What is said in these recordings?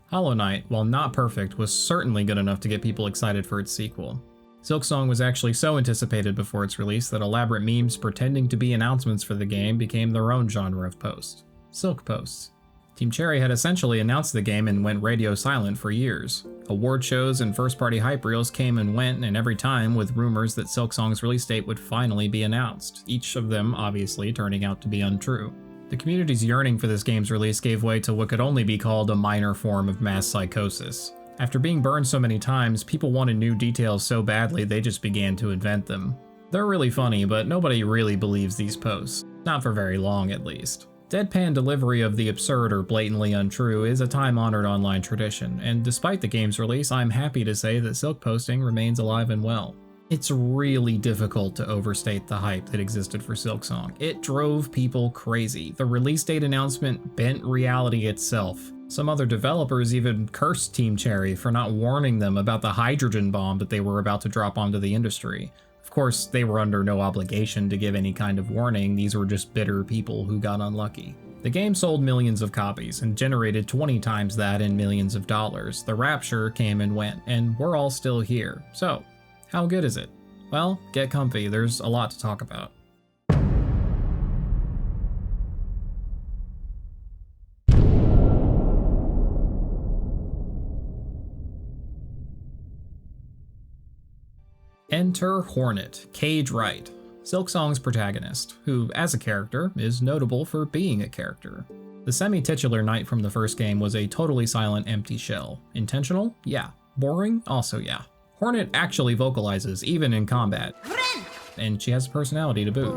Hollow Knight, while not perfect, was certainly good enough to get people excited for its sequel. Silksong was actually so anticipated before its release that elaborate memes pretending to be announcements for the game became their own genre of post. Silk posts. Team Cherry had essentially announced the game and went radio silent for years. Award shows and first-party hype reels came and went, and every time with rumors that Silksong's release date would finally be announced, each of them obviously turning out to be untrue. The community's yearning for this game's release gave way to what could only be called a minor form of mass psychosis. After being burned so many times, people wanted new details so badly they just began to invent them. They're really funny, but nobody really believes these posts. Not for very long, at least. Deadpan delivery of the absurd or blatantly untrue is a time-honored online tradition, and despite the game's release, I'm happy to say that Silk posting remains alive and well. It's really difficult to overstate the hype that existed for Silksong. It drove people crazy. The release date announcement bent reality itself. Some other developers even cursed Team Cherry for not warning them about the hydrogen bomb that they were about to drop onto the industry. Of course, they were under no obligation to give any kind of warning, these were just bitter people who got unlucky. The game sold millions of copies and generated 20 times that in millions of dollars. The rapture came and went, and we're all still here. So, how good is it? Well, get comfy, there's a lot to talk about. Enter Hornet, Cage Wright, Silksong's protagonist, who, as a character, is notable for being a character. The semi-titular knight from the first game was a totally silent, empty shell. Intentional? Yeah. Boring? Also yeah. Hornet actually vocalizes, even in combat, and she has a personality to boot.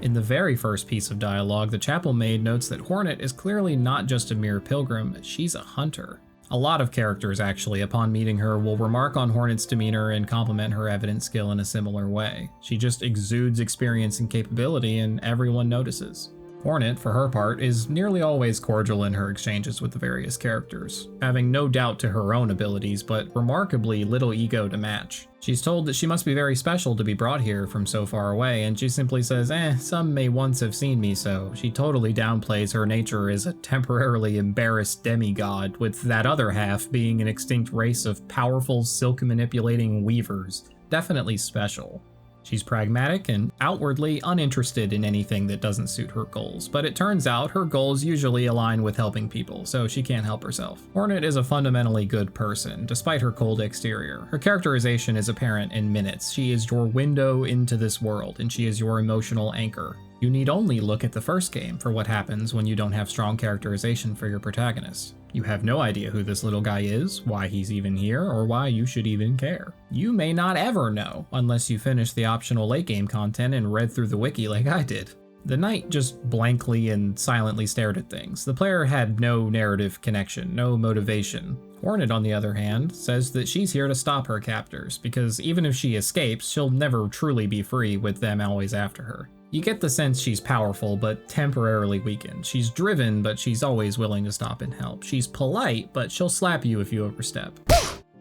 In the very first piece of dialogue, the chapel maid notes that Hornet is clearly not just a mere pilgrim, she's a hunter. A lot of characters, actually, upon meeting her, will remark on Hornet's demeanor and compliment her evident skill in a similar way. She just exudes experience and capability, and everyone notices. Hornet, for her part, is nearly always cordial in her exchanges with the various characters, having no doubt to her own abilities, but remarkably little ego to match. She's told that she must be very special to be brought here from so far away, and she simply says, some may once have seen me so. She totally downplays her nature as a temporarily embarrassed demigod, with that other half being an extinct race of powerful silk-manipulating weavers. Definitely special. She's pragmatic and outwardly uninterested in anything that doesn't suit her goals, but it turns out her goals usually align with helping people, so she can't help herself. Hornet is a fundamentally good person, despite her cold exterior. Her characterization is apparent in minutes. She is your window into this world, and she is your emotional anchor. You need only look at the first game for what happens when you don't have strong characterization for your protagonist. You have no idea who this little guy is, why he's even here, or why you should even care. You may not ever know, unless you finish the optional late game content and read through the wiki like I did. The knight just blankly and silently stared at things. The player had no narrative connection, no motivation. Hornet, on the other hand, says that she's here to stop her captors, because even if she escapes, she'll never truly be free with them always after her. You get the sense she's powerful, but temporarily weakened. She's driven, but she's always willing to stop and help. She's polite, but she'll slap you if you overstep.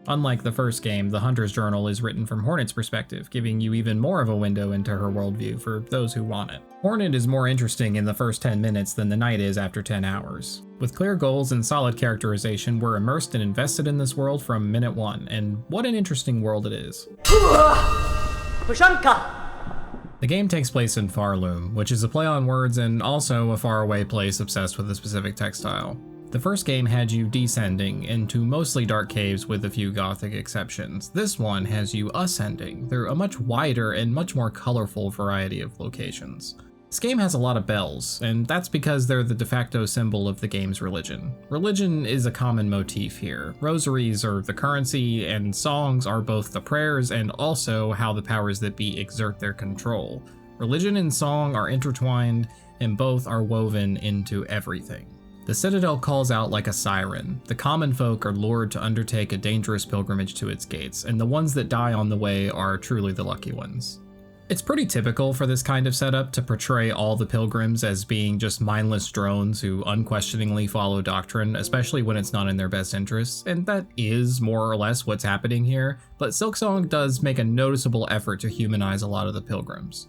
Unlike the first game, the Hunter's Journal is written from Hornet's perspective, giving you even more of a window into her worldview for those who want it. Hornet is more interesting in the first 10 minutes than the Knight is after 10 hours. With clear goals and solid characterization, we're immersed and invested in this world from minute one, and what an interesting world it is. The game takes place in Pharloom, which is a play on words and also a faraway place obsessed with a specific textile. The first game had you descending into mostly dark caves with a few gothic exceptions. This one has you ascending through a much wider and much more colorful variety of locations. This game has a lot of bells, and that's because they're the de facto symbol of the game's religion. Religion is a common motif here. Rosaries are the currency, and songs are both the prayers and also how the powers that be exert their control. Religion and song are intertwined, and both are woven into everything. The Citadel calls out like a siren. The common folk are lured to undertake a dangerous pilgrimage to its gates, and the ones that die on the way are truly the lucky ones. It's pretty typical for this kind of setup to portray all the pilgrims as being just mindless drones who unquestioningly follow doctrine, especially when it's not in their best interests, and that is more or less what's happening here, but Silksong does make a noticeable effort to humanize a lot of the pilgrims.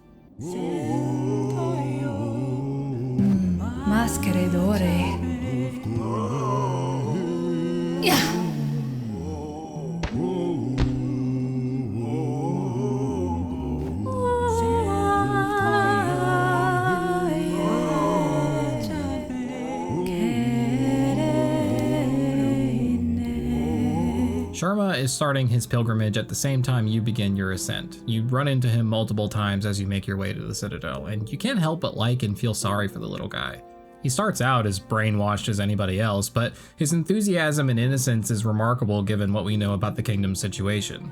Sharma is starting his pilgrimage at the same time you begin your ascent. You run into him multiple times as you make your way to the Citadel, and you can't help but like and feel sorry for the little guy. He starts out as brainwashed as anybody else, but his enthusiasm and innocence is remarkable given what we know about the kingdom's situation.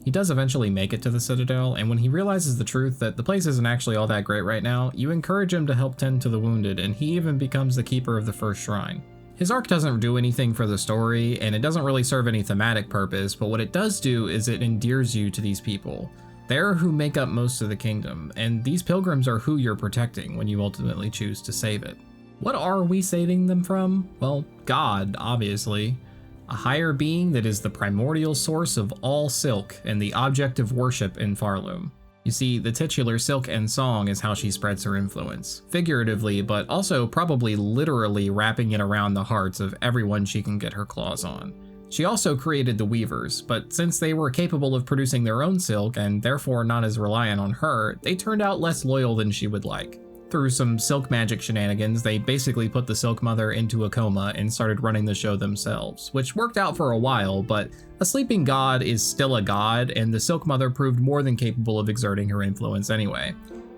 He does eventually make it to the Citadel, and when he realizes the truth that the place isn't actually all that great right now, you encourage him to help tend to the wounded, and he even becomes the keeper of the first shrine. His arc doesn't do anything for the story, and it doesn't really serve any thematic purpose, but what it does do is it endears you to these people. They're who make up most of the kingdom, and these pilgrims are who you're protecting when you ultimately choose to save it. What are we saving them from? Well, God, obviously. A higher being that is the primordial source of all Silk and the object of worship in Pharloom. You see, the titular Silksong is how she spreads her influence, figuratively, but also probably literally wrapping it around the hearts of everyone she can get her claws on. She also created the Weavers, but since they were capable of producing their own silk and therefore not as reliant on her, they turned out less loyal than she would like. Through some silk magic shenanigans, they basically put the Silk Mother into a coma and started running the show themselves, which worked out for a while, but a sleeping god is still a god, and the Silk Mother proved more than capable of exerting her influence anyway.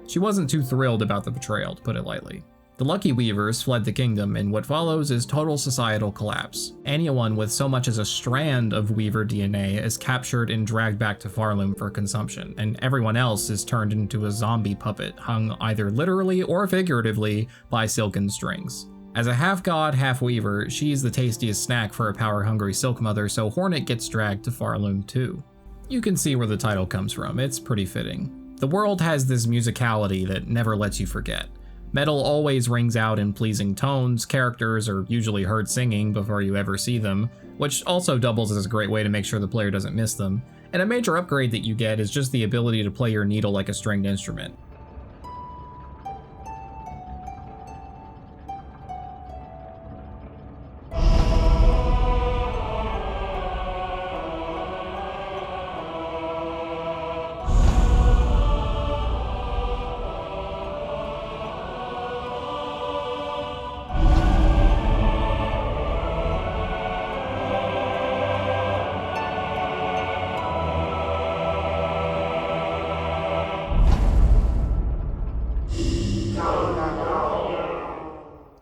She wasn't too thrilled about the betrayal, to put it lightly. The Lucky Weavers fled the kingdom, and what follows is total societal collapse. Anyone with so much as a strand of Weaver DNA is captured and dragged back to Pharloom for consumption, and everyone else is turned into a zombie puppet hung either literally or figuratively by silken strings. As a half-god, half-weaver, she's the tastiest snack for a power-hungry Silk Mother, so Hornet gets dragged to Pharloom too. You can see where the title comes from, it's pretty fitting. The world has this musicality that never lets you forget. Metal always rings out in pleasing tones, characters are usually heard singing before you ever see them, which also doubles as a great way to make sure the player doesn't miss them, and a major upgrade that you get is just the ability to play your needle like a stringed instrument.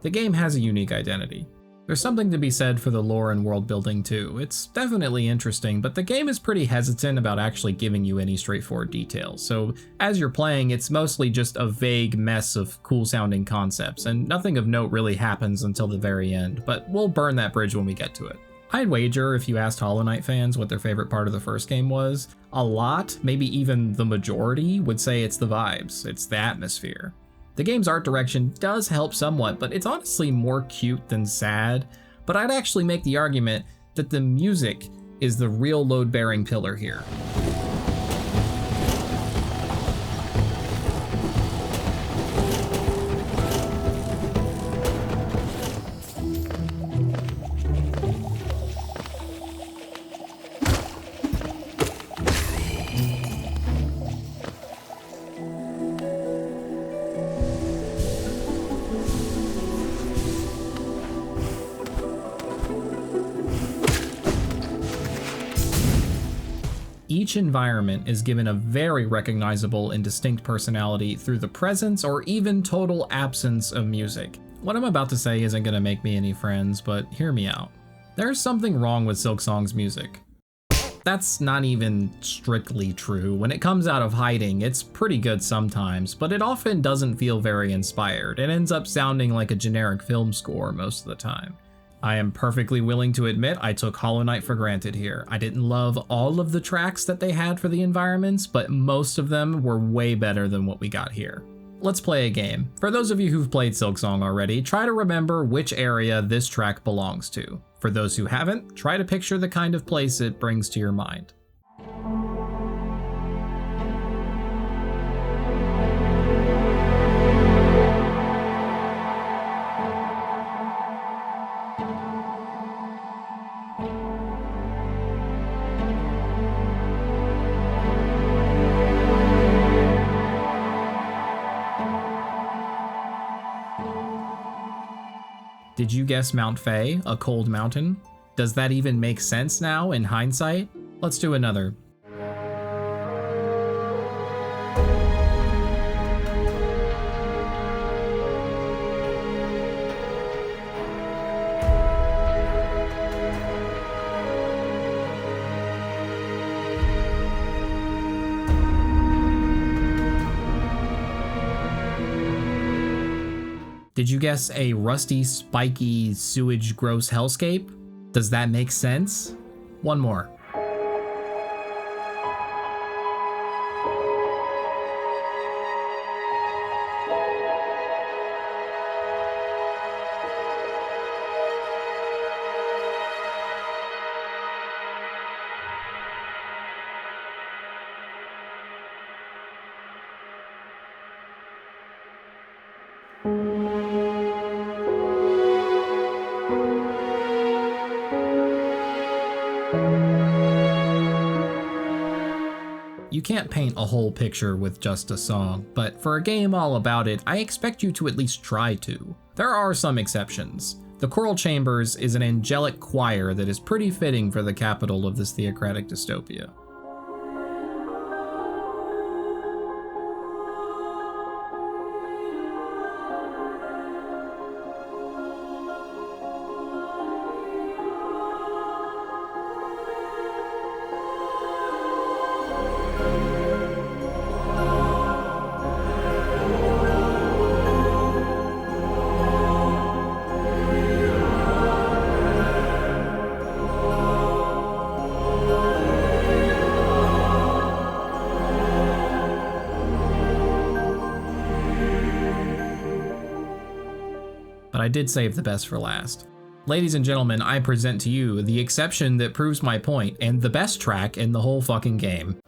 The game has a unique identity. There's something to be said for the lore and world building too. It's definitely interesting, but the game is pretty hesitant about actually giving you any straightforward details, so as you're playing, it's mostly just a vague mess of cool sounding concepts, and nothing of note really happens until the very end, but we'll burn that bridge when we get to it. I'd wager if you asked Hollow Knight fans what their favorite part of the first game was, a lot, maybe even the majority, would say it's the vibes, it's the atmosphere. The game's art direction does help somewhat, but it's honestly more cute than sad. But I'd actually make the argument that the music is the real load-bearing pillar here. Each environment is given a very recognizable and distinct personality through the presence or even total absence of music. What I'm about to say isn't going to make me any friends, but hear me out. There's something wrong with Silksong's music. That's not even strictly true. When it comes out of hiding, it's pretty good sometimes, but it often doesn't feel very inspired. It ends up sounding like a generic film score most of the time. I am perfectly willing to admit I took Hollow Knight for granted here. I didn't love all of the tracks that they had for the environments, but most of them were way better than what we got here. Let's play a game. For those of you who've played Silksong already, try to remember which area this track belongs to. For those who haven't, try to picture the kind of place it brings to your mind. Did you guess Mount Faye, a cold mountain? Does that even make sense now in hindsight? Let's do another. Did you guess a rusty, spiky, sewage, gross hellscape? Does that make sense? One more. You can't paint a whole picture with just a song, but for a game all about it, I expect you to at least try to. There are some exceptions. The Choral Chambers is an angelic choir that is pretty fitting for the capital of this theocratic dystopia. But I did save the best for last. Ladies and gentlemen, I present to you the exception that proves my point and the best track in the whole fucking game.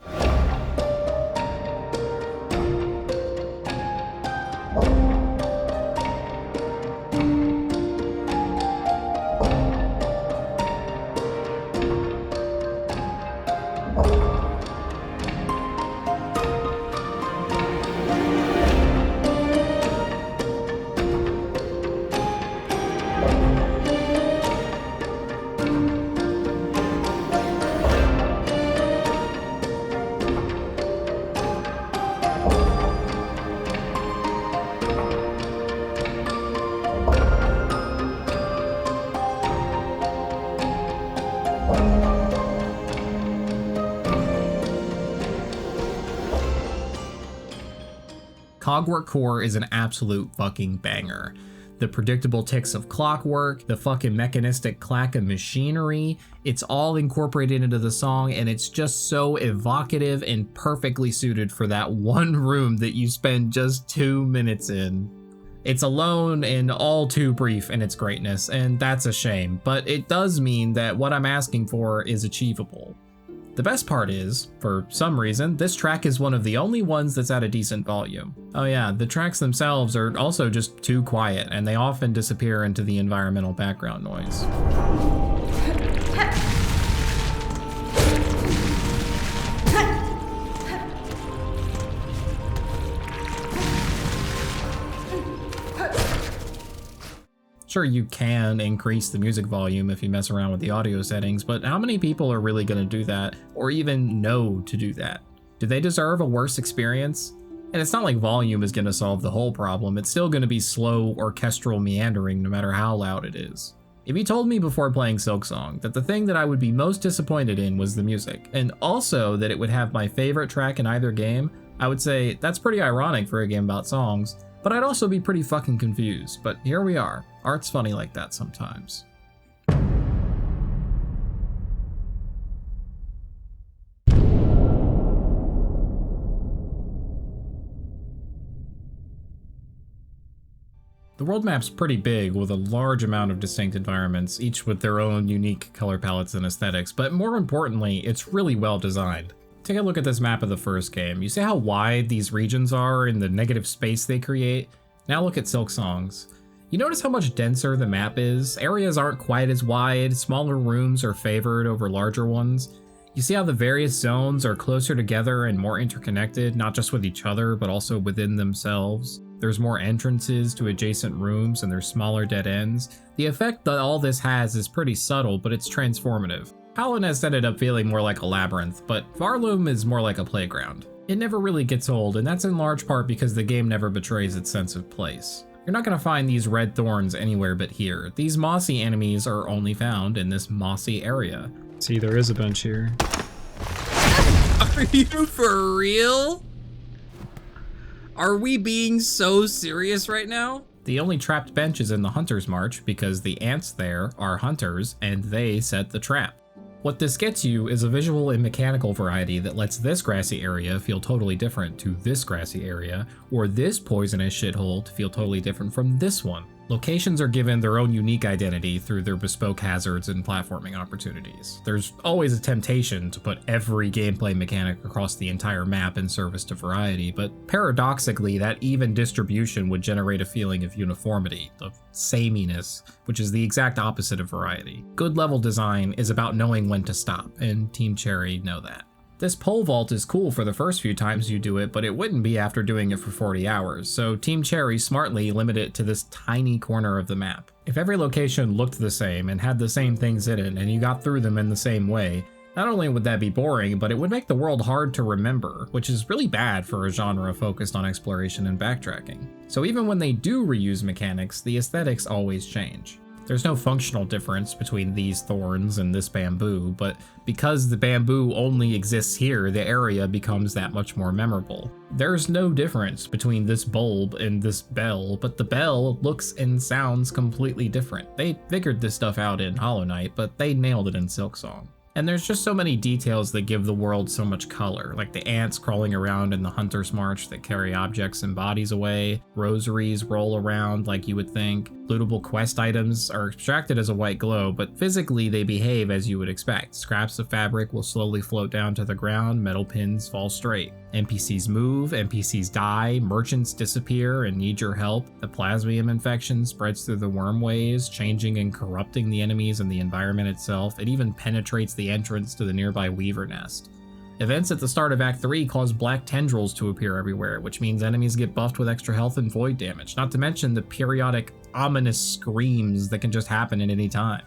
Cogwork Core is an absolute fucking banger. The predictable ticks of clockwork, the fucking mechanistic clack of machinery, it's all incorporated into the song, and it's just so evocative and perfectly suited for that one room that you spend just 2 minutes in. It's alone and all too brief in its greatness, and that's a shame, but it does mean that what I'm asking for is achievable. The best part is, for some reason, this track is one of the only ones that's at a decent volume. Oh yeah, the tracks themselves are also just too quiet, and they often disappear into the environmental background noise. Sure, you can increase the music volume if you mess around with the audio settings, but how many people are really going to do that, or even know to do that? Do they deserve a worse experience? And it's not like volume is going to solve the whole problem, it's still going to be slow orchestral meandering no matter how loud it is. If you told me before playing Silksong that the thing that I would be most disappointed in was the music, and also that it would have my favorite track in either game, I would say that's pretty ironic for a game about songs, but I'd also be pretty fucking confused. But here we are. Art's funny like that sometimes. The world map's pretty big, with a large amount of distinct environments, each with their own unique color palettes and aesthetics, but more importantly, it's really well designed. Take a look at this map of the first game. You see how wide these regions are and the negative space they create? Now look at Silksong's. You notice how much denser the map is? Areas aren't quite as wide, smaller rooms are favored over larger ones. You see how the various zones are closer together and more interconnected, not just with each other, but also within themselves? There's more entrances to adjacent rooms and there's smaller dead ends. The effect that all this has is pretty subtle, but it's transformative. Hallownest ended up feeling more like a labyrinth, but Pharloom is more like a playground. It never really gets old, and that's in large part because the game never betrays its sense of place. You're not going to find these red thorns anywhere but here. These mossy enemies are only found in this mossy area. See, there is a bunch here. Are you for real? Are we being so serious right now? The only trapped bench is in the Hunter's March because the ants there are hunters and they set the trap. What this gets you is a visual and mechanical variety that lets this grassy area feel totally different to this grassy area, or this poisonous shithole to feel totally different from this one. Locations are given their own unique identity through their bespoke hazards and platforming opportunities. There's always a temptation to put every gameplay mechanic across the entire map in service to variety, but paradoxically, that even distribution would generate a feeling of uniformity, of sameness, which is the exact opposite of variety. Good level design is about knowing when to stop, and Team Cherry know that. This pole vault is cool for the first few times you do it, but it wouldn't be after doing it for 40 hours, so Team Cherry smartly limit it to this tiny corner of the map. If every location looked the same and had the same things in it, and you got through them in the same way, not only would that be boring, but it would make the world hard to remember, which is really bad for a genre focused on exploration and backtracking. So even when they do reuse mechanics, the aesthetics always change. There's no functional difference between these thorns and this bamboo, but because the bamboo only exists here, the area becomes that much more memorable. There's no difference between this bulb and this bell, but the bell looks and sounds completely different. They figured this stuff out in Hollow Knight, but they nailed it in Silksong. And there's just so many details that give the world so much color, like the ants crawling around in the Hunter's March that carry objects and bodies away, rosaries roll around like you would think, lootable quest items are extracted as a white glow, but physically they behave as you would expect. Scraps of fabric will slowly float down to the ground, metal pins fall straight. NPCs move, NPCs die, merchants disappear and need your help. The plasmium infection spreads through the wormways, changing and corrupting the enemies and the environment itself. It even penetrates the entrance to the nearby Weaver Nest. Events at the start of Act 3 cause black tendrils to appear everywhere, which means enemies get buffed with extra health and void damage, not to mention the periodic ominous screams that can just happen at any time.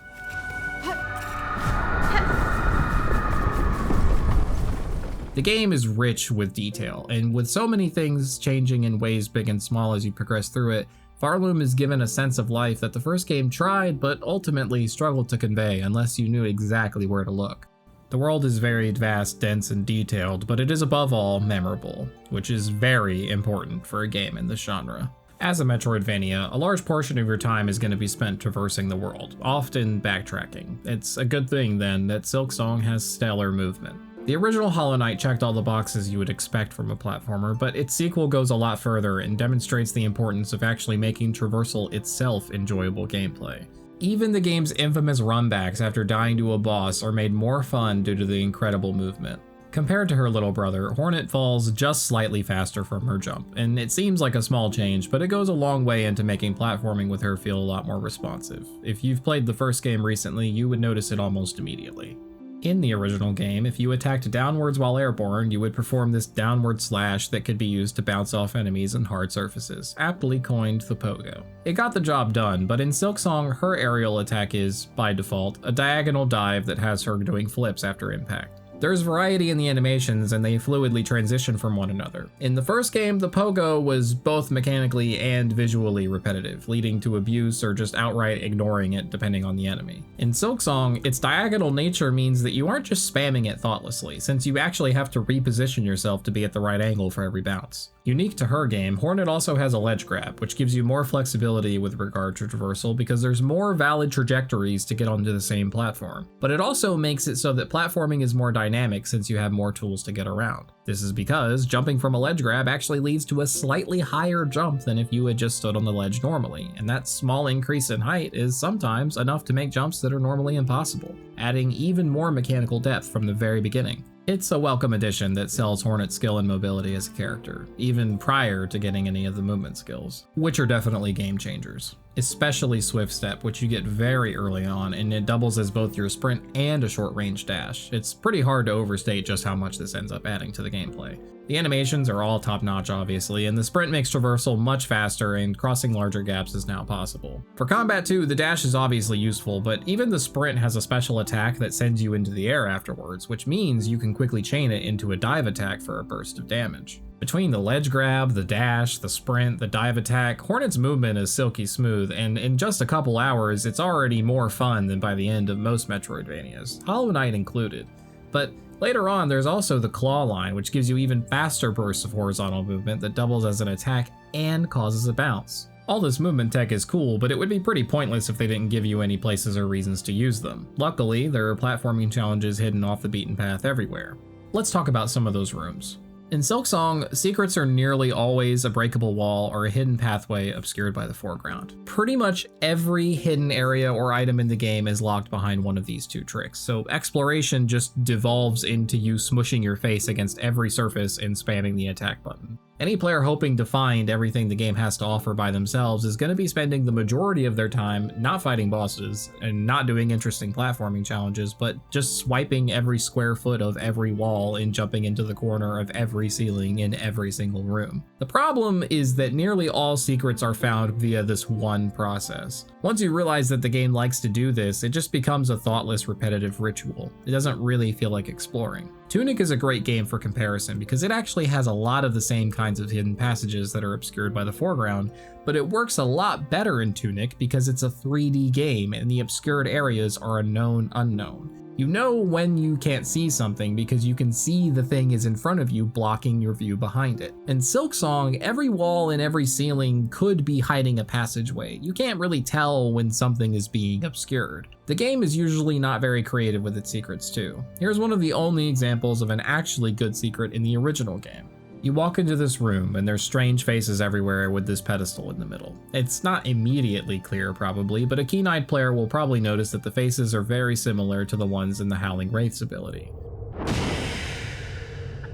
The game is rich with detail, and with so many things changing in ways big and small as you progress through it, Pharloom is given a sense of life that the first game tried but ultimately struggled to convey unless you knew exactly where to look. The world is varied, vast, dense, and detailed, but it is above all memorable, which is very important for a game in this genre. As a Metroidvania, a large portion of your time is going to be spent traversing the world, often backtracking. It's a good thing then that Silksong has stellar movement. The original Hollow Knight checked all the boxes you would expect from a platformer, but its sequel goes a lot further and demonstrates the importance of actually making traversal itself enjoyable gameplay. Even the game's infamous runbacks after dying to a boss are made more fun due to the incredible movement. Compared to her little brother, Hornet falls just slightly faster from her jump, and it seems like a small change, but it goes a long way into making platforming with her feel a lot more responsive. If you've played the first game recently, you would notice it almost immediately. In the original game, if you attacked downwards while airborne, you would perform this downward slash that could be used to bounce off enemies and hard surfaces, aptly coined the pogo. It got the job done, but in Silksong, her aerial attack is, by default, a diagonal dive that has her doing flips after impact. There's variety in the animations and they fluidly transition from one another. In the first game, the pogo was both mechanically and visually repetitive, leading to abuse or just outright ignoring it depending on the enemy. In Silksong, its diagonal nature means that you aren't just spamming it thoughtlessly, since you actually have to reposition yourself to be at the right angle for every bounce. Unique to her game, Hornet also has a ledge grab, which gives you more flexibility with regard to traversal because there's more valid trajectories to get onto the same platform. But it also makes it so that platforming is more dynamic since you have more tools to get around. This is because jumping from a ledge grab actually leads to a slightly higher jump than if you had just stood on the ledge normally, and that small increase in height is sometimes enough to make jumps that are normally impossible, adding even more mechanical depth from the very beginning. It's a welcome addition that sells Hornet's skill and mobility as a character, even prior to getting any of the movement skills, which are definitely game changers. especially Swift Step, which you get very early on, and it doubles as both your sprint and a short range dash. It's pretty hard to overstate just how much this ends up adding to the gameplay. The animations are all top-notch, obviously, and the sprint makes traversal much faster, and crossing larger gaps is now possible. For combat too, the dash is obviously useful, but even the sprint has a special attack that sends you into the air afterwards, which means you can quickly chain it into a dive attack for a burst of damage. Between the ledge grab, the dash, the sprint, the dive attack, Hornet's movement is silky smooth, and in just a couple hours, it's already more fun than by the end of most Metroidvanias, Hollow Knight included. But later on, there's also the claw line, which gives you even faster bursts of horizontal movement that doubles as an attack and causes a bounce. All this movement tech is cool, but it would be pretty pointless if they didn't give you any places or reasons to use them. Luckily, there are platforming challenges hidden off the beaten path everywhere. Let's talk about some of those rooms. In Silksong, secrets are nearly always a breakable wall or a hidden pathway obscured by the foreground. Pretty much every hidden area or item in the game is locked behind one of these two tricks, so exploration just devolves into you smushing your face against every surface and spamming the attack button. Any player hoping to find everything the game has to offer by themselves is going to be spending the majority of their time not fighting bosses and not doing interesting platforming challenges, but just swiping every square foot of every wall and jumping into the corner of every ceiling in every single room. The problem is that nearly all secrets are found via this one process. Once you realize that the game likes to do this, it just becomes a thoughtless, repetitive ritual. It doesn't really feel like exploring. Tunic is a great game for comparison because it actually has a lot of the same kinds of hidden passages that are obscured by the foreground, but it works a lot better in Tunic because it's a 3D game and the obscured areas are a known unknown. You know when you can't see something because you can see the thing is in front of you blocking your view behind it. In Silksong, every wall and every ceiling could be hiding a passageway. You can't really tell when something is being obscured. The game is usually not very creative with its secrets too. Here's one of the only examples of an actually good secret in the original game. You walk into this room and there's strange faces everywhere with this pedestal in the middle. It's not immediately clear probably, but a keen-eyed player will probably notice that the faces are very similar to the ones in the Howling Wraith's ability.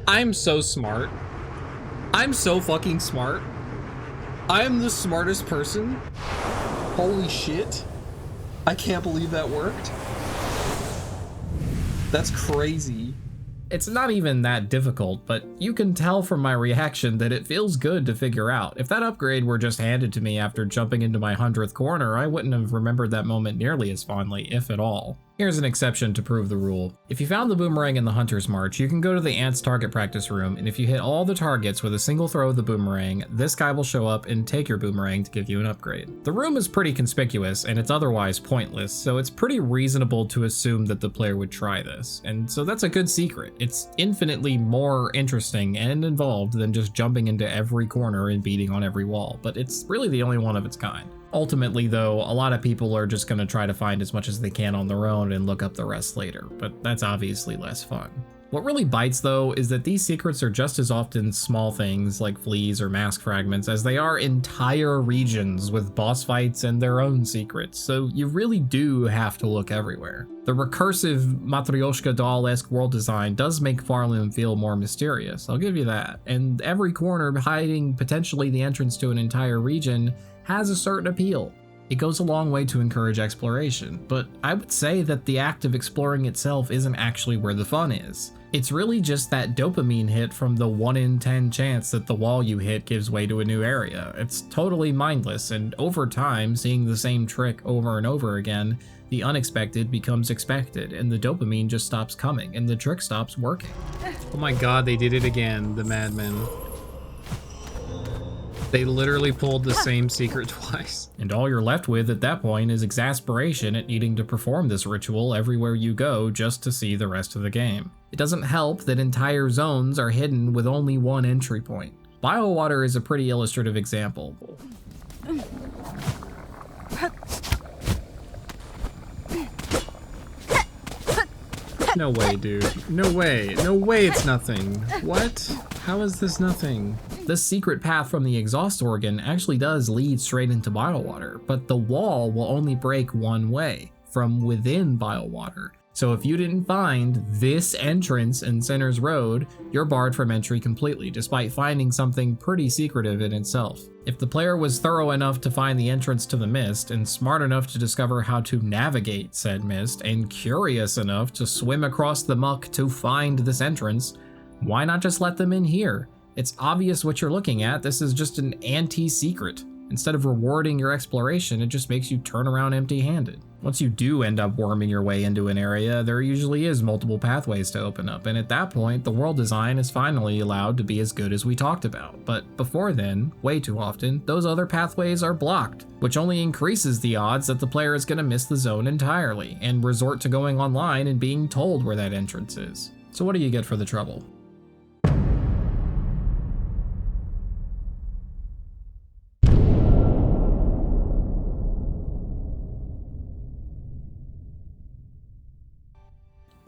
I'm so smart. I'm so fucking smart. I'm the smartest person. Holy shit. I can't believe that worked. That's crazy. It's not even that difficult, but you can tell from my reaction that it feels good to figure out. If that upgrade were just handed to me after jumping into my 100th corner, I wouldn't have remembered that moment nearly as fondly, if at all. Here's an exception to prove the rule. If you found the boomerang in the Hunter's March, you can go to the Ant's target practice room, and if you hit all the targets with a single throw of the boomerang, this guy will show up and take your boomerang to give you an upgrade. The room is pretty conspicuous, and it's otherwise pointless, so it's pretty reasonable to assume that the player would try this, and so that's a good secret. It's infinitely more interesting and involved than just jumping into every corner and beating on every wall, but it's really the only one of its kind. Ultimately, though, a lot of people are just going to try to find as much as they can on their own and look up the rest later, but that's obviously less fun. What really bites, though, is that these secrets are just as often small things like fleas or mask fragments as they are entire regions with boss fights and their own secrets, so you really do have to look everywhere. The recursive Matryoshka doll-esque world design does make Pharloom feel more mysterious, I'll give you that, and every corner hiding potentially the entrance to an entire region has a certain appeal. It goes a long way to encourage exploration, but I would say that the act of exploring itself isn't actually where the fun is. It's really just that dopamine hit from the 1 in 10 chance that the wall you hit gives way to a new area. It's totally mindless, and over time, seeing the same trick over and over again, the unexpected becomes expected, and the dopamine just stops coming, and the trick stops working. Oh my god, they did it again, the madmen. They literally pulled the same secret twice. And all you're left with at that point is exasperation at needing to perform this ritual everywhere you go just to see the rest of the game. It doesn't help that entire zones are hidden with only one entry point. Biowater is a pretty illustrative example. No way, dude. No way. No way it's nothing. What? How is this nothing? This secret path from the exhaust organ actually does lead straight into Biowater, but the wall will only break one way, from within Biowater. So if you didn't find this entrance in Sinner's Road, you're barred from entry completely, despite finding something pretty secretive in itself. If the player was thorough enough to find the entrance to the mist, and smart enough to discover how to navigate said mist, and curious enough to swim across the muck to find this entrance, why not just let them in here? It's obvious what you're looking at. This is just an anti-secret. Instead of rewarding your exploration, it just makes you turn around empty-handed. Once you do end up worming your way into an area, there usually is multiple pathways to open up, and at that point, the world design is finally allowed to be as good as we talked about. But before then, way too often, those other pathways are blocked, which only increases the odds that the player is going to miss the zone entirely, and resort to going online and being told where that entrance is. So what do you get for the trouble?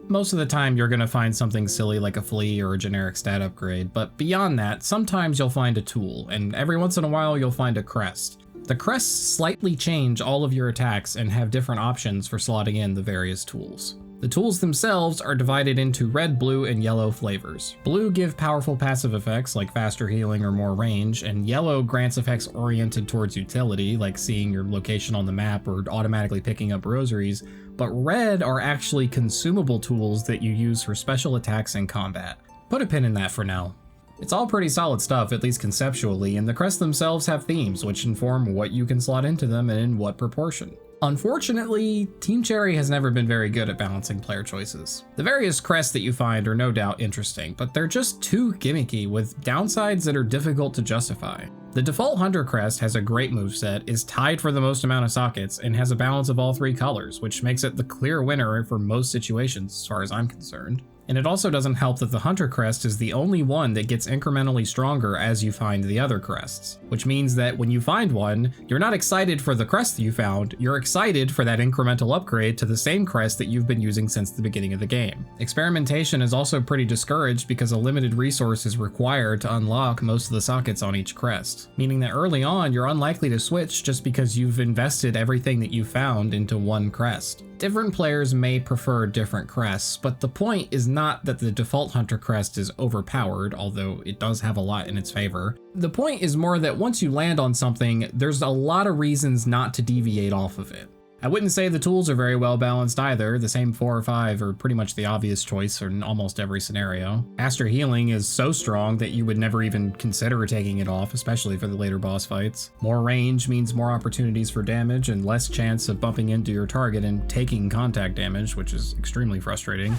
Most of the time you're going to find something silly like a flea or a generic stat upgrade, but beyond that, sometimes you'll find a tool, and every once in a while you'll find a crest. The crests slightly change all of your attacks and have different options for slotting in the various tools. The tools themselves are divided into red, blue, and yellow flavors. Blue give powerful passive effects like faster healing or more range, and yellow grants effects oriented towards utility, like seeing your location on the map or automatically picking up rosaries, but red are actually consumable tools that you use for special attacks in combat. Put a pin in that for now. It's all pretty solid stuff, at least conceptually, and the crests themselves have themes, which inform what you can slot into them and in what proportion. Unfortunately, Team Cherry has never been very good at balancing player choices. The various crests that you find are no doubt interesting, but they're just too gimmicky, with downsides that are difficult to justify. The default Hunter crest has a great moveset, is tied for the most amount of sockets, and has a balance of all three colors, which makes it the clear winner for most situations as far as I'm concerned. And it also doesn't help that the Hunter crest is the only one that gets incrementally stronger as you find the other crests, which means that when you find one, you're not excited for the crest you found, you're excited for that incremental upgrade to the same crest that you've been using since the beginning of the game. Experimentation is also pretty discouraged because a limited resource is required to unlock most of the sockets on each crest, meaning that early on you're unlikely to switch just because you've invested everything that you found into one crest. Different players may prefer different crests, but the point is not that the default Hunter crest is overpowered, although it does have a lot in its favor. The point is more that once you land on something, there's a lot of reasons not to deviate off of it. I wouldn't say the tools are very well balanced either. The same 4 or 5 are pretty much the obvious choice in almost every scenario. Faster healing is so strong that you would never even consider taking it off, especially for the later boss fights. More range means more opportunities for damage and less chance of bumping into your target and taking contact damage, which is extremely frustrating.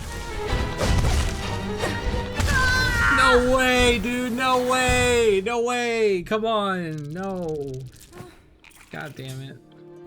No way, dude, no way, no way, come on, no. God damn it.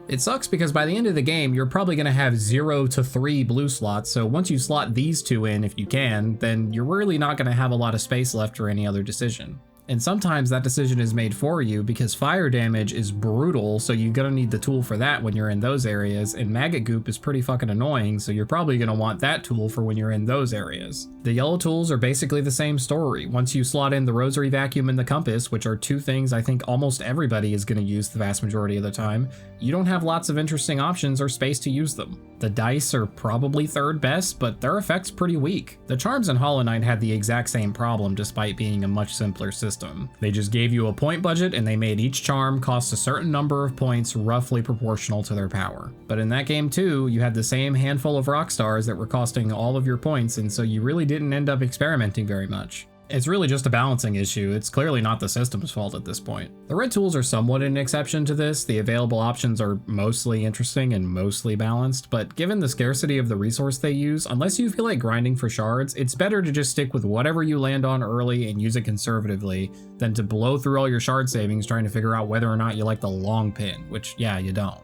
It sucks because by the end of the game, you're probably going to have 0 to 3 blue slots, so once you slot these 2 in, if you can, then you're really not going to have a lot of space left for any other decision. And sometimes that decision is made for you because fire damage is brutal, so you're gonna need the tool for that when you're in those areas, and maggot goop is pretty fucking annoying, so you're probably gonna want that tool for when you're in those areas. The yellow tools are basically the same story. Once you slot in the rosary vacuum and the compass, which are 2 things I think almost everybody is gonna use the vast majority of the time, you don't have lots of interesting options or space to use them. The dice are probably 3rd best, but their effect's pretty weak. The charms in Hollow Knight had the exact same problem despite being a much simpler system. They just gave you a point budget and they made each charm cost a certain number of points roughly proportional to their power. But in that game too, you had the same handful of rock stars that were costing all of your points, and so you really didn't end up experimenting very much. It's really just a balancing issue. It's clearly not the system's fault at this point. The red tools are somewhat an exception to this. The available options are mostly interesting and mostly balanced, but given the scarcity of the resource they use, unless you feel like grinding for shards, it's better to just stick with whatever you land on early and use it conservatively than to blow through all your shard savings trying to figure out whether or not you like the long pin, which yeah, you don't.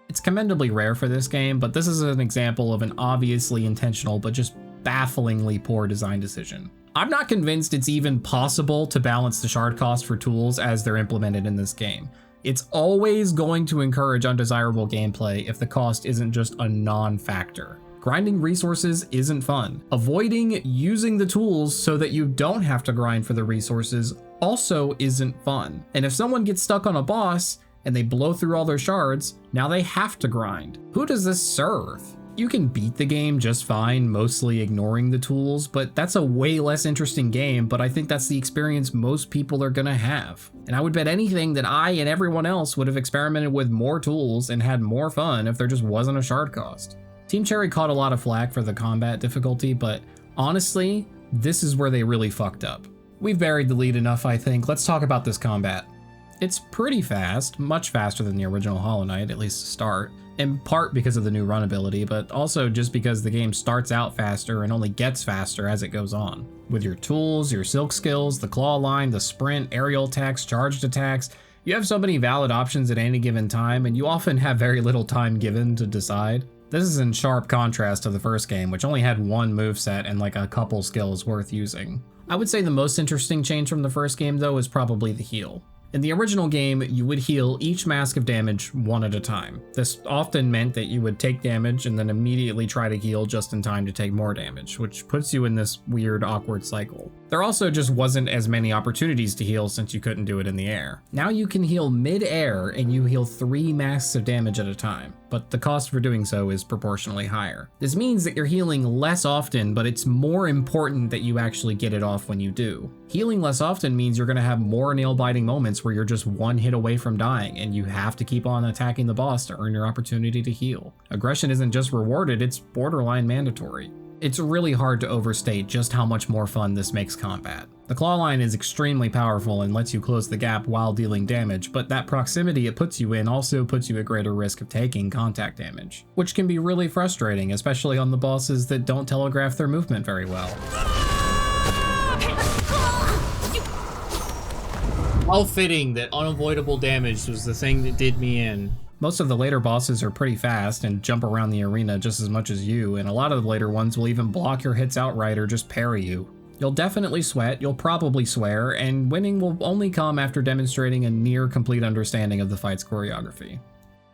It's commendably rare for this game, but this is an example of an obviously intentional but just bafflingly poor design decision. I'm not convinced it's even possible to balance the shard cost for tools as they're implemented in this game. It's always going to encourage undesirable gameplay if the cost isn't just a non-factor. Grinding resources isn't fun. Avoiding using the tools so that you don't have to grind for the resources also isn't fun. And if someone gets stuck on a boss and they blow through all their shards, now they have to grind. Who does this serve? You can beat the game just fine, mostly ignoring the tools, but that's a way less interesting game, but I think that's the experience most people are gonna have. And I would bet anything that I and everyone else would have experimented with more tools and had more fun if there just wasn't a shard cost. Team Cherry caught a lot of flack for the combat difficulty, but honestly, this is where they really fucked up. We've buried the lead enough, I think. Let's talk about this combat. It's pretty fast, much faster than the original Hollow Knight, at least to start, in part because of the new run ability, but also just because the game starts out faster and only gets faster as it goes on. With your tools, your silk skills, the claw line, the sprint, aerial attacks, charged attacks, you have so many valid options at any given time, and you often have very little time given to decide. This is in sharp contrast to the first game, which only had one moveset and like a couple skills worth using. I would say the most interesting change from the first game though is probably the heal. In the original game, you would heal each mask of damage one at a time. This often meant that you would take damage and then immediately try to heal just in time to take more damage, which puts you in this weird, awkward cycle. There also just wasn't as many opportunities to heal since you couldn't do it in the air. Now you can heal mid-air and you heal 3 masks of damage at a time, but the cost for doing so is proportionally higher. This means that you're healing less often, but it's more important that you actually get it off when you do. Healing less often means you're going to have more nail-biting moments where you're just one hit away from dying, and you have to keep on attacking the boss to earn your opportunity to heal. Aggression isn't just rewarded, it's borderline mandatory. It's really hard to overstate just how much more fun this makes combat. The claw line is extremely powerful and lets you close the gap while dealing damage, but that proximity it puts you in also puts you at greater risk of taking contact damage, which can be really frustrating, especially on the bosses that don't telegraph their movement very well. How fitting that unavoidable damage was the thing that did me in. Most of the later bosses are pretty fast and jump around the arena just as much as you, and a lot of the later ones will even block your hits outright or just parry you. You'll definitely sweat, you'll probably swear, and winning will only come after demonstrating a near complete understanding of the fight's choreography.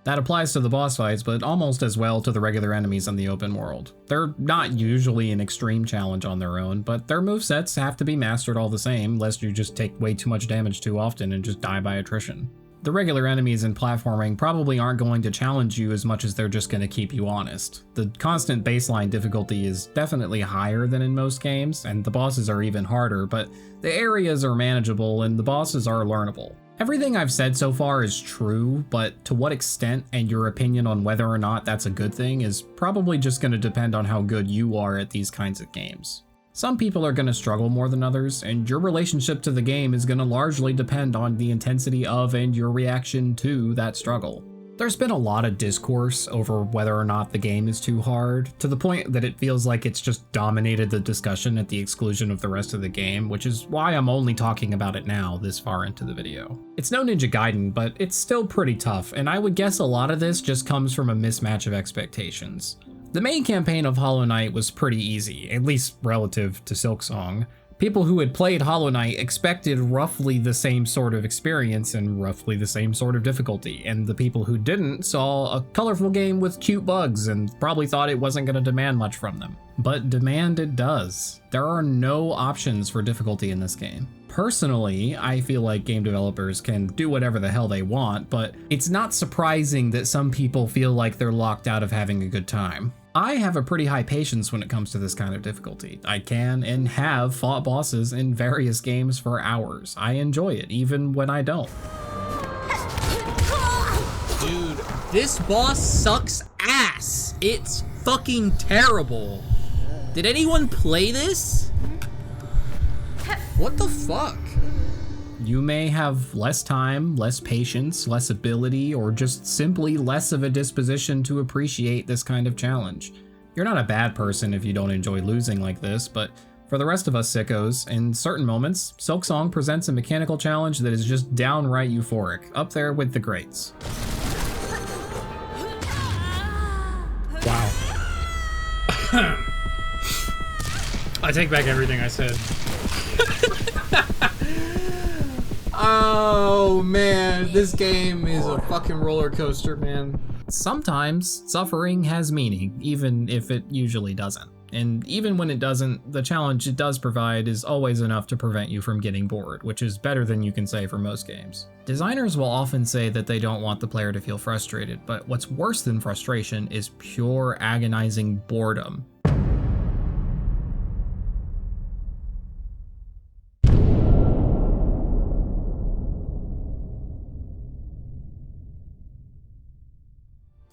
That applies to the boss fights, but almost as well to the regular enemies in the open world. They're not usually an extreme challenge on their own, but their movesets have to be mastered all the same, lest you just take way too much damage too often and just die by attrition. The regular enemies in platforming probably aren't going to challenge you as much as they're just going to keep you honest. The constant baseline difficulty is definitely higher than in most games, and the bosses are even harder, but the areas are manageable and the bosses are learnable. Everything I've said so far is true, but to what extent and your opinion on whether or not that's a good thing is probably just going to depend on how good you are at these kinds of games. Some people are going to struggle more than others, and your relationship to the game is going to largely depend on the intensity of and your reaction to that struggle. There's been a lot of discourse over whether or not the game is too hard, to the point that it feels like it's just dominated the discussion at the exclusion of the rest of the game, which is why I'm only talking about it now this far into the video. It's no Ninja Gaiden, but it's still pretty tough, and I would guess a lot of this just comes from a mismatch of expectations. The main campaign of Hollow Knight was pretty easy, at least relative to Silksong. People who had played Hollow Knight expected roughly the same sort of experience and roughly the same sort of difficulty, and the people who didn't saw a colorful game with cute bugs and probably thought it wasn't going to demand much from them. But demand it does. There are no options for difficulty in this game. Personally, I feel like game developers can do whatever the hell they want, but it's not surprising that some people feel like they're locked out of having a good time. I have a pretty high patience when it comes to this kind of difficulty. I can and have fought bosses in various games for hours. I enjoy it, even when I don't. Dude, this boss sucks ass. It's fucking terrible. Did anyone play this? What the fuck? You may have less time, less patience, less ability, or just simply less of a disposition to appreciate this kind of challenge. You're not a bad person if you don't enjoy losing like this, but for the rest of us sickos, in certain moments, Silksong presents a mechanical challenge that is just downright euphoric, up there with the greats. Wow. I take back everything I said. Oh man, this game is a fucking roller coaster, man. Sometimes suffering has meaning, even if it usually doesn't. and even when it doesn't, the challenge it does provide is always enough to prevent you from getting bored, which is better than you can say for most games. Designers will often say that they don't want the player to feel frustrated, but what's worse than frustration is pure agonizing boredom.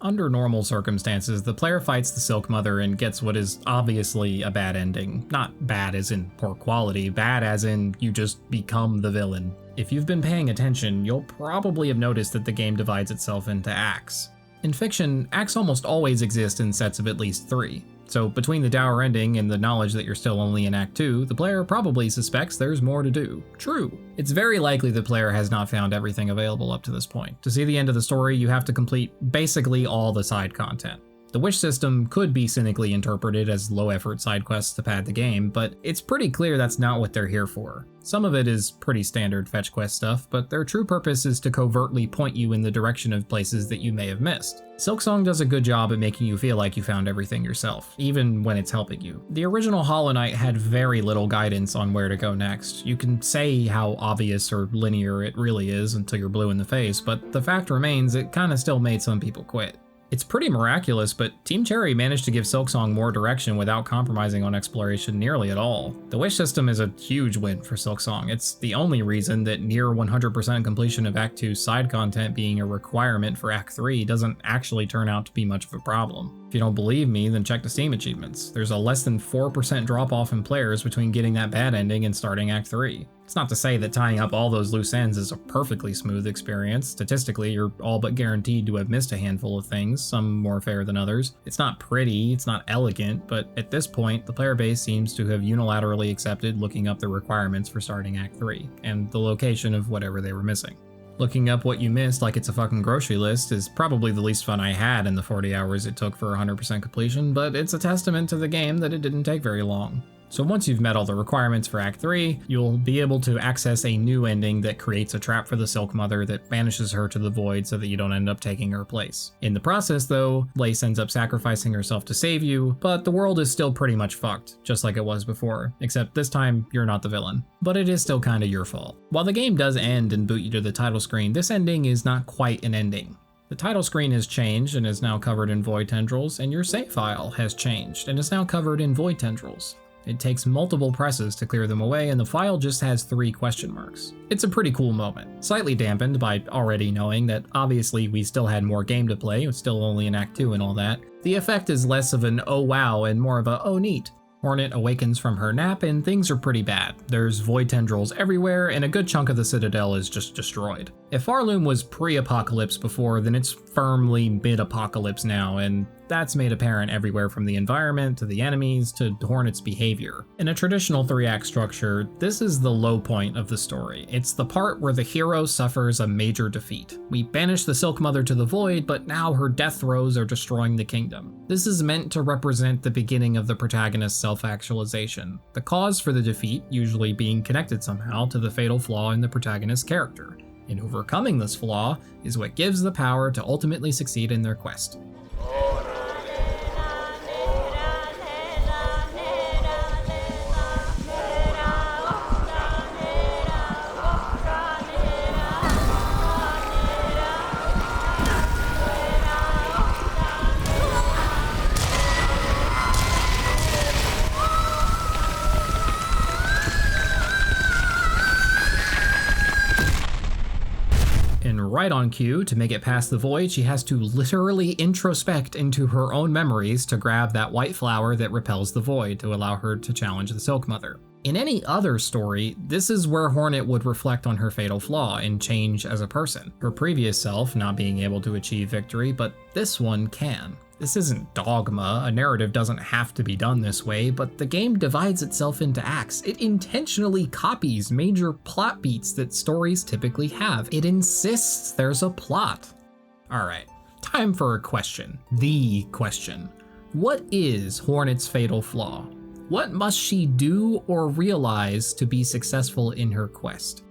Under normal circumstances, the player fights the Silk Mother and gets what is obviously a bad ending. Not bad as in poor quality, bad as in you just become the villain. If you've been paying attention, you'll probably have noticed that the game divides itself into acts. In fiction, acts almost always exist in sets of at least 3. So between the dour ending and the knowledge that you're still only in Act 2, the player probably suspects there's more to do. True. It's very likely the player has not found everything available up to this point. To see the end of the story, you have to complete basically all the side content. The wish system could be cynically interpreted as low-effort side quests to pad the game, but it's pretty clear that's not what they're here for. Some of it is pretty standard fetch quest stuff, but their true purpose is to covertly point you in the direction of places that you may have missed. Silksong does a good job at making you feel like you found everything yourself, even when it's helping you. The original Hollow Knight had very little guidance on where to go next. You can say how obvious or linear it really is until you're blue in the face, but the fact remains it kinda still made some people quit. It's pretty miraculous, but Team Cherry managed to give Silksong more direction without compromising on exploration nearly at all. The wish system is a huge win for Silksong. It's the only reason that near 100% completion of Act 2's side content being a requirement for Act 3 doesn't actually turn out to be much of a problem. If you don't believe me, then check the Steam achievements. There's a less than 4% drop off in players between getting that bad ending and starting Act 3. It's not to say that tying up all those loose ends is a perfectly smooth experience. Statistically, you're all but guaranteed to have missed a handful of things, some more fair than others. It's not pretty, it's not elegant, but at this point, the player base seems to have unilaterally accepted looking up the requirements for starting Act 3, and the location of whatever they were missing. Looking up what you missed like it's a fucking grocery list is probably the least fun I had in the 40 hours it took for 100% completion, but it's a testament to the game that it didn't take very long. So once you've met all the requirements for Act 3, you'll be able to access a new ending that creates a trap for the Silk Mother that banishes her to the void so that you don't end up taking her place. In the process though, Lace ends up sacrificing herself to save you, but the world is still pretty much fucked, just like it was before, except this time you're not the villain. But it is still kinda your fault. While the game does end and boot you to the title screen, this ending is not quite an ending. The title screen has changed and is now covered in void tendrils, and your save file has changed and is now covered in void tendrils. It takes multiple presses to clear them away, and the file just has 3 question marks. It's a pretty cool moment, slightly dampened by already knowing that obviously we still had more game to play, it's still only in Act 2 and all that. The effect is less of an oh wow and more of a oh neat. Hornet awakens from her nap and things are pretty bad. There's void tendrils everywhere and a good chunk of the Citadel is just destroyed. If Pharloom was pre-apocalypse before, then it's firmly mid-apocalypse now, and that's made apparent everywhere from the environment to the enemies to Hornet's behavior. In a traditional 3-act structure, this is the low point of the story. It's the part where the hero suffers a major defeat. We banish the Silk Mother to the void, but now her death throes are destroying the kingdom. This is meant to represent the beginning of the protagonist's self-actualization, the cause for the defeat usually being connected somehow to the fatal flaw in the protagonist's character. And overcoming this flaw is what gives the power to ultimately succeed in their quest. Right on cue, to make it past the void, she has to literally introspect into her own memories to grab that white flower that repels the void to allow her to challenge the Silk Mother. In any other story, this is where Hornet would reflect on her fatal flaw and change as a person. Her previous self not being able to achieve victory, but this one can. This isn't dogma, a narrative doesn't have to be done this way, but the game divides itself into acts. It intentionally copies major plot beats that stories typically have. It insists there's a plot. Alright, time for a question. The question. What is Hornet's fatal flaw? What must she do or realize to be successful in her quest?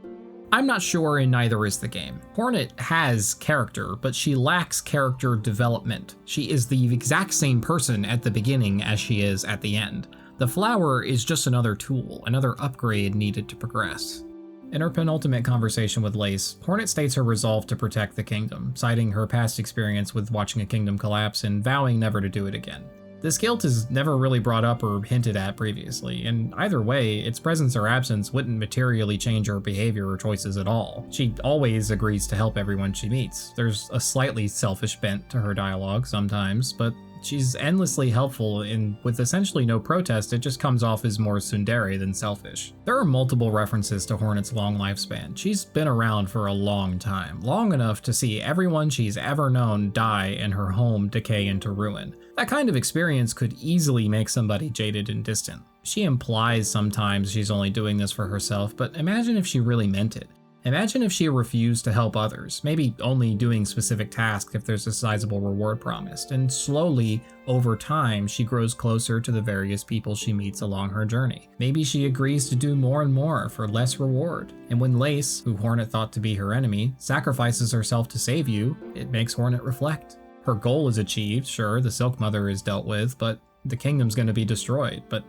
I'm not sure, and neither is the game. Hornet has character, but she lacks character development. She is the exact same person at the beginning as she is at the end. The flower is just another tool, another upgrade needed to progress. In her penultimate conversation with Lace, Hornet states her resolve to protect the kingdom, citing her past experience with watching a kingdom collapse and vowing never to do it again. This guilt is never really brought up or hinted at previously, and either way, its presence or absence wouldn't materially change her behavior or choices at all. She always agrees to help everyone she meets. There's a slightly selfish bent to her dialogue sometimes, but she's endlessly helpful, and with essentially no protest, it just comes off as more tsundere than selfish. There are multiple references to Hornet's long lifespan. She's been around for a long time, long enough to see everyone she's ever known die and her home decay into ruin. That kind of experience could easily make somebody jaded and distant. She implies sometimes she's only doing this for herself, but imagine if she really meant it. Imagine if she refused to help others, maybe only doing specific tasks if there's a sizable reward promised, and slowly, over time, she grows closer to the various people she meets along her journey. Maybe she agrees to do more and more for less reward, and when Lace, who Hornet thought to be her enemy, sacrifices herself to save you, it makes Hornet reflect. Her goal is achieved, sure, the Silk Mother is dealt with, but the kingdom's gonna be destroyed, but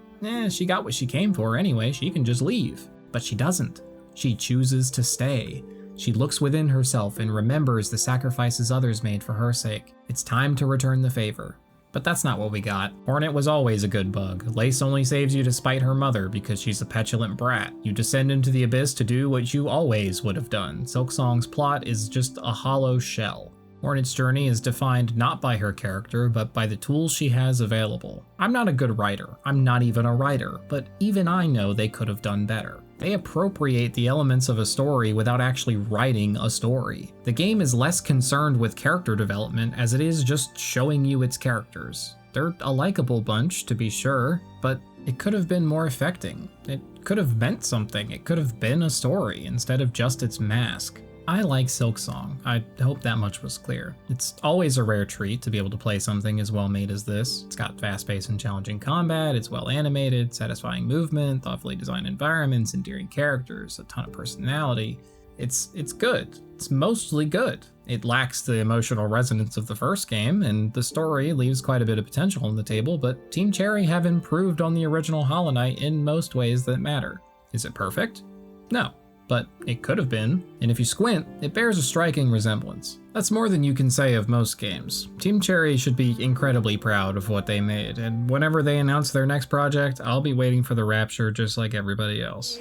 she got what she came for anyway, she can just leave. But she doesn't. She chooses to stay. She looks within herself and remembers the sacrifices others made for her sake. It's time to return the favor. But that's not what we got. Hornet was always a good bug. Lace only saves you to spite her mother because she's a petulant brat. You descend into the abyss to do what you always would have done. Silksong's plot is just a hollow shell. Hornet's journey is defined not by her character, but by the tools she has available. I'm not a good writer. I'm not even a writer, but even I know they could have done better. They appropriate the elements of a story without actually writing a story. The game is less concerned with character development as it is just showing you its characters. They're a likable bunch, to be sure, but it could have been more affecting. It could have meant something. It could have been a story instead of just its mask. I like Silksong. I hope that much was clear. It's always a rare treat to be able to play something as well made as this. It's got fast-paced and challenging combat, it's well animated, satisfying movement, thoughtfully designed environments, endearing characters, a ton of personality. It's good. It's mostly good. It lacks the emotional resonance of the first game, and the story leaves quite a bit of potential on the table, but Team Cherry have improved on the original Hollow Knight in most ways that matter. Is it perfect? No. But it could have been, and if you squint, it bears a striking resemblance. That's more than you can say of most games. Team Cherry should be incredibly proud of what they made, and whenever they announce their next project, I'll be waiting for the rapture just like everybody else.